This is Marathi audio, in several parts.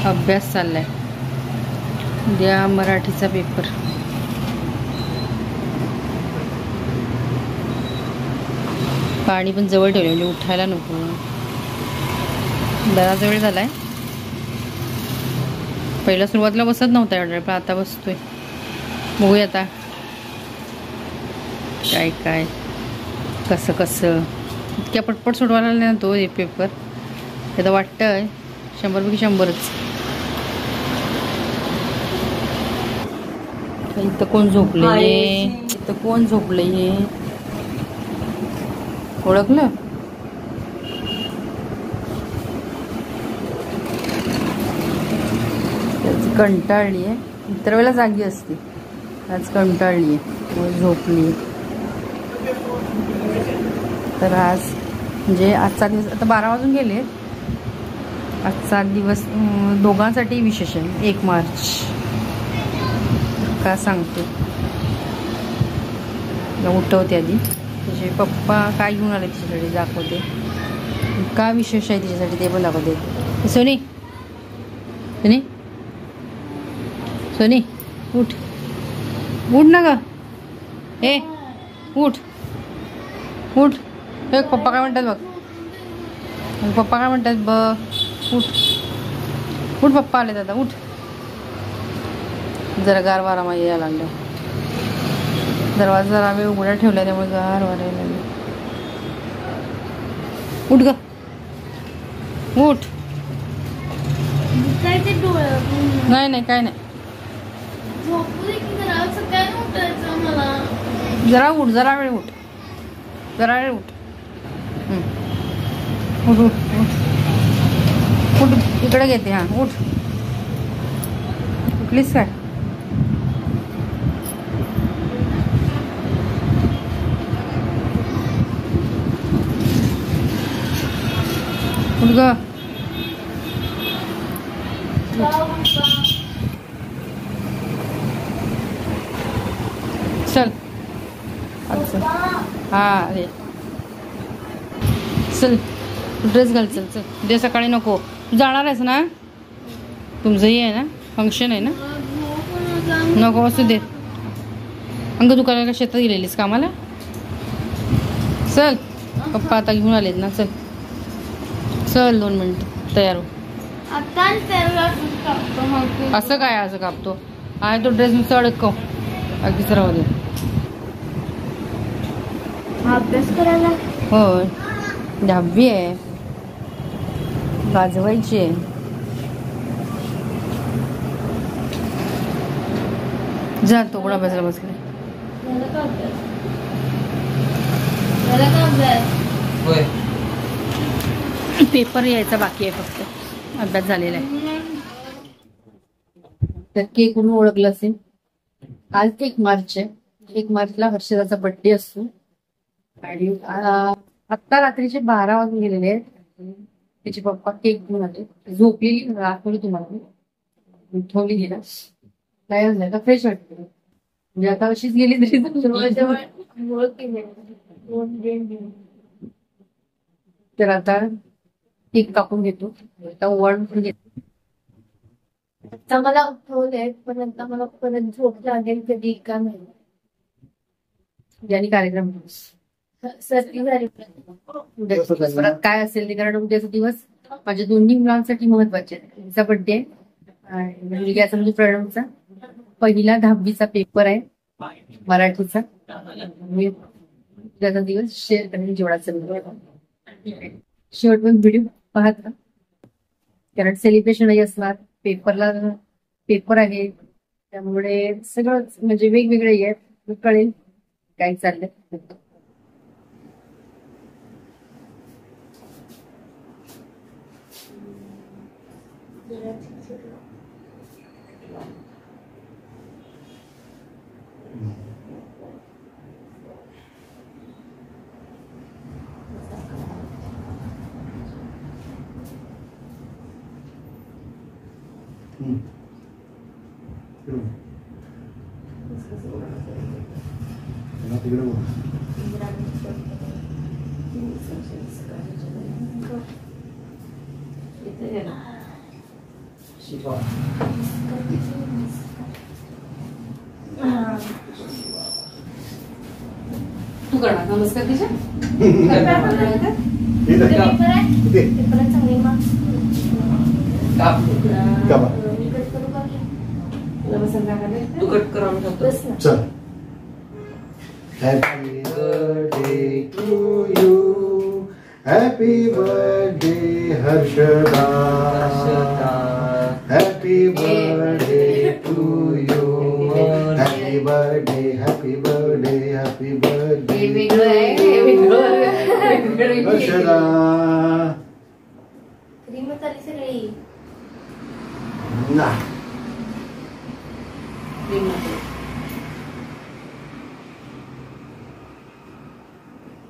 अभ्यास चाललाय. उद्या मराठीचा पेपर. पाणी पण जवळ ठेवलं म्हणजे उठायला नको. बराच वेळ झालाय. पहिला सुरुवातीला बसत नव्हता एवढा, पण आता बसतोय. बघूया आता काय काय कसं कसं. इतक्या पटपट सोडवायला नाही ना तो एक पेपर. आता वाटतंय 100पैकी 100च. इथं कोण झोपलंय? इथं कोण झोपलंय? ओळखलं? त्याची कंटाळली आहे. इतर वेळेला जागी असते, आज कंटाळली आहे, झोपली. तर आज म्हणजे आजचा दिवस आता 12 वाजून गेले. आजचा दिवस दोघांसाठी विशेष आहे. 1 मार्च का सांगते. उठवते आधी. त्याचे पप्पा काय घेऊन आले तिच्यासाठी दाखवते. का विशेष आहे तिच्यासाठी ते पण दाखवते. सोनी सोनी सोनी उठ उठ ना ग. ए उठ उठ. हे पप्पा काय म्हणतात बघ. पप्पा काय म्हणतात बघ. उठ उठ. पप्पा आले दादा. उठ. जरा गार वारा माझ्या यायला लागला. दरवाजा जरा वेळ उघडा ठेवला त्यामुळे गार वारा यायला लागला. उठ ग उठ. नाही नाही काय नाही. जरा उठ. जरा वेळ उठ. जरा वेळ उठ. उठ उठ उठ उठ. इकडे घेते. हां उठ. उठलीस काय? उठ ग. चल हां अरे चल ड्रेस घाल. चल चल. उद्या सकाळी नको. तू जाणार आहेस ना? तुमचंही आहे ना फंक्शन आहे ना? नको असू दे. अंग दुकानाला शेतात गेलेलीस कामाला? चल पप्पा आता घेऊन आलेत ना. चल चल 2 मिनिट तयार हो. असं काय असं कापतो आहे तो ड्रेस नुसतं अडकव. अगदीच राहू दे. अभ्यास करायला. होय 10वी आहे. गाजवायची आहे. जा तो पण अभ्यासाला बसला. पेपर यायचा बाकी आहे फक्त. अभ्यास झालेला आहे. तर केक म्हणून ओळखलं असेल. आज 1 मार्च आहे. 1 मार्चला हर्षदाचा बर्थडे असतो. आणि आत्ता रात्रीचे 12 वाजून गेलेले आहेत. त्याचे पप्पा केक घेऊन आले. झोपलेली दाखवली तुम्हाला. उठवली गेला काय झालं का फ्रेश वाटते. म्हणजे आता अशीच गेली तरी तर आता केक कापून घेतो. आता ओवाळून घेतो. आता मला उठवलंय पण आता मला परत झोप लागेल कधी का नाही. ज्याने कार्यक्रम सर्दी झाली परत काय असेल ते. कारण उद्याचा दिवस माझ्या दोन्ही मुलांसाठी महत्वाचे आहे. तिचा बर्थडे आहे आणि मुलग्याचा म्हणजे प्रणवचा पहिला 10वीचा पेपर आहे मराठीचा. उद्याचा दिवस शेअर करेन जेवढाचा. शेवट पण व्हिडिओ पाहत राहा. कारण सेलिब्रेशनही असणार. पेपर आहे त्यामुळे सगळं म्हणजे वेगवेगळे आहे. कळेल काय चाललंय. तू करणार नमस्कार तिच्या तू कट करा मी टाकतो. चल. Happy birthday to you. Happy birthday Harshada. Happy birthday to you. Happy birthday, happy birthday, happy birthday. Harshada. क्रीमच आली सगळी. Nah.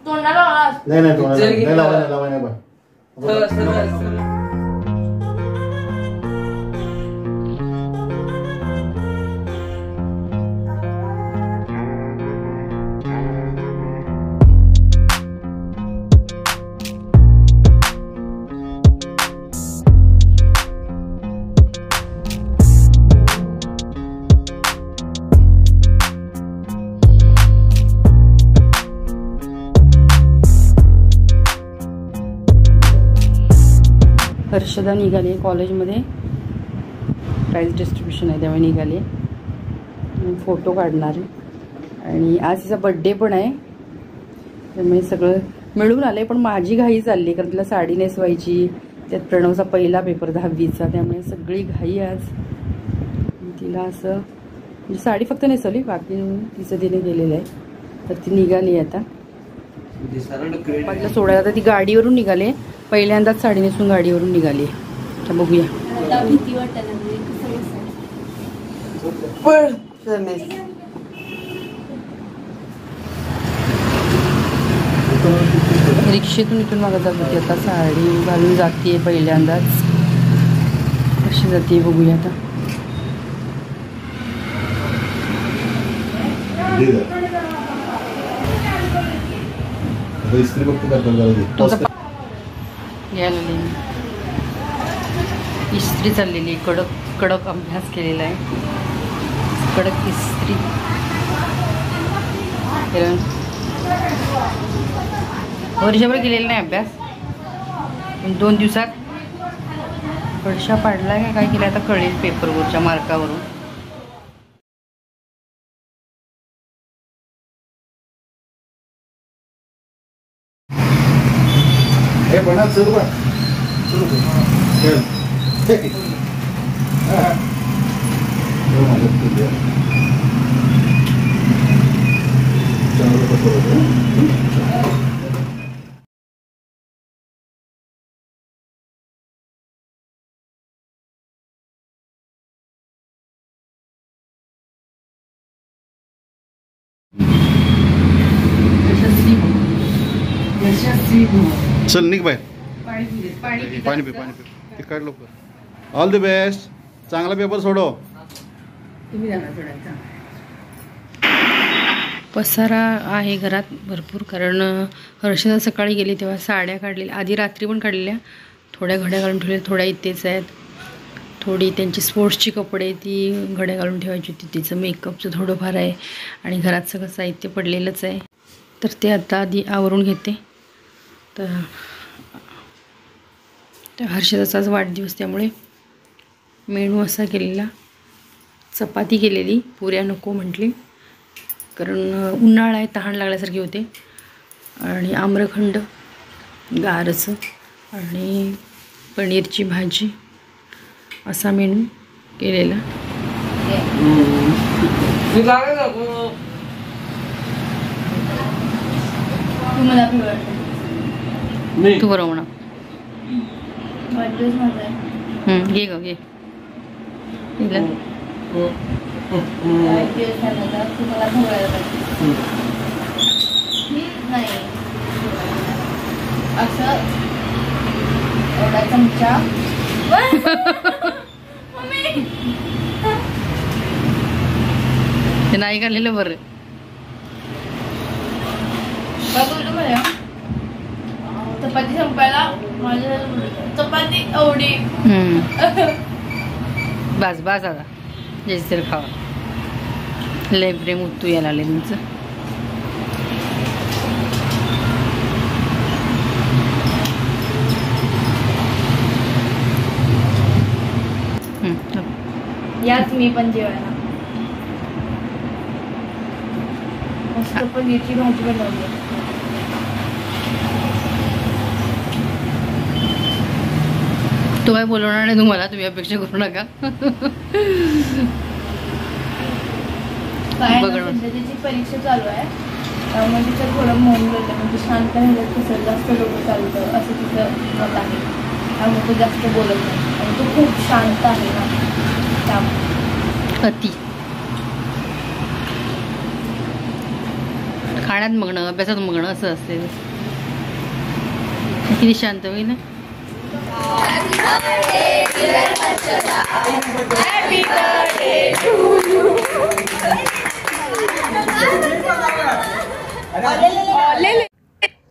तोंडाला आवाज. नाही लावा. हर्षदा निघाली कॉलेजमध्ये प्राइज डिस्ट्रीब्युशन आहे त्यामुळे निघाली फोटो काढणार आहे आणि आज तिचा बड्डे पण आहे त्यामुळे सगळं मिळून आलं आहे. पण माझी घाई चालली कारण तिला साडी नेसवायची त्यात प्रणवचा पहिला पेपर 10वीचा त्यामुळे सगळी घाई आज. तिला असं म्हणजे साडी फक्त नेसवली बाकी तिचं तिने केलेलं आहे तर ती निघाली आता तिला सोडायला. आता ती गाडीवरून निघाली पहिल्यांदाच साडी नेसून गाडीवरून निघाली तर बघूया. मला भीती वाटायला लागली. कसं बसायचं? रिक्षेतून इथून मागं जात होती आता साडी घालून जाते पहिल्यांदाच कशी जाते बघूया आता. इस्त्री बघतो करतो यायला इस्त्री चाललेली कडक अभ्यास केलेला आहे. कडक इस्त्री वर्षभर केलेला नाही अभ्यास 2 दिवसात परीक्षा पाडला का काय केलं आता कळेल पेपरवरच्या मार्कावरून. हे बना चल बा चल चल चल निघ बाहेर पाणी पी ते काढ लवकर. All the best. चांगला पेपर सोडव. पसारा आहे घरात भरपूर कारण हर्षदा सकाळी गेली तेव्हा साड्या काढलेल्या आधी रात्री पण काढलेल्या थोड्या घड्या घालून ठेवलेल्या थोड्या इथेच आहेत. थोडी त्यांची स्पोर्ट्सची कपडे ती घड्या घालून ठेवायची होती. तिचं मेकअपचं थोडंफार आहे आणि घरात सगळं साहित्य पडलेलंच आहे तर ते आता आधी आवरून घेते. तर हर्षदाचाच वाढदिवस त्यामुळे मेनू असा केलेला चपाती केलेली पुऱ्या नको म्हटली कारण उन्हाळा आहे तहान लागल्यासारखे होते आणि आम्रखंड गारचं आणि पनीरची भाजी असा मेनू केलेला. तू बरोबर म्हणा घे ग घे असं एवढा चमचा ते नाही घालेलं बरं. चपाती संपायला माझ्या चपाती एवढी बस बस आता जैसे खावा लय प्रेम उत्तू यायला लागले तुमचं. याच मी पण जेवायला मस्त पनीरची भाजी बनवली. तो काय बोलवणार नाही तुम्हाला, तुम्ही अपेक्षा करू नका. त्याची परीक्षा चालू आहे त्यामुळे तिचं थोडं मौन बोललं म्हणजे शांत राहिलं कसं जास्त डोकं चालतं असं तिचं मत आहे. त्यामुळे तो जास्त बोलत नाही आणि तो खूप शांत आहे ना त्यामुळे. अति खाण्यात मग्न अभ्यासात मग्न असं असते. किती शांत होईल ना.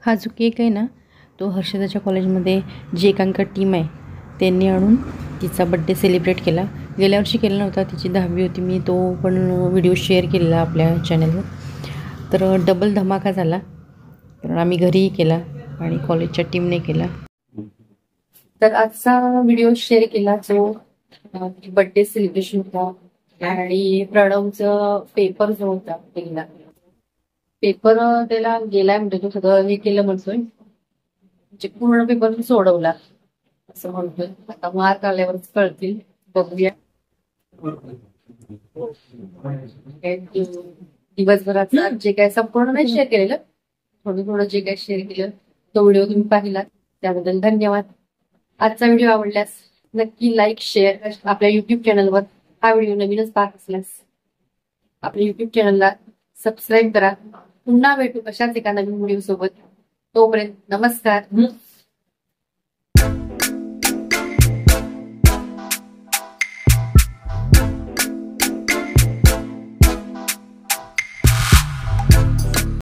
हा जो केक आहे ना तो हर्षदाच्या कॉलेजमध्ये जी एकांका टीम आहे त्यांनी आणून तिचा बड्डे सेलिब्रेट केला. गेल्या वर्षी केला नव्हता, तिची 10वी होती, मी तो पण व्हिडिओ शेअर केलेला आपल्या चॅनलवर. तर डबल धमाका झाला, कारण आम्ही घरीही केला आणि कॉलेजच्या टीमने केला. तर आजचा व्हिडिओ शेअर केला जो बड्डे सेलिब्रेशन होता आणि प्रणवचं पेपर जो होता गेला पेपर त्याला गेलाय म्हणजे तो सगळं हे केलं म्हणतोय म्हणजे पूर्ण पेपर सोडवला असं म्हणतोय. आता मार्क आल्यावरच कळतील, बघूया. दिवसभराचा जे काय संपूर्ण नाही शेअर केलेलं, थोडं थोडं जे काय शेअर केलं तो व्हिडिओ तुम्ही पाहिलात त्याबद्दल धन्यवाद. आजचा व्हिडिओ आवडल्यास नक्की लाईक शेअर. आपल्या युट्यूब चॅनलवर हा व्हिडिओ नवीनच पाहत असल्यास आपल्या युट्यूब चॅनलला सबस्क्राईब करा. पुन्हा भेटू अशाच एका नवीन व्हिडिओ सोबत. तोपर्यंत नमस्कार.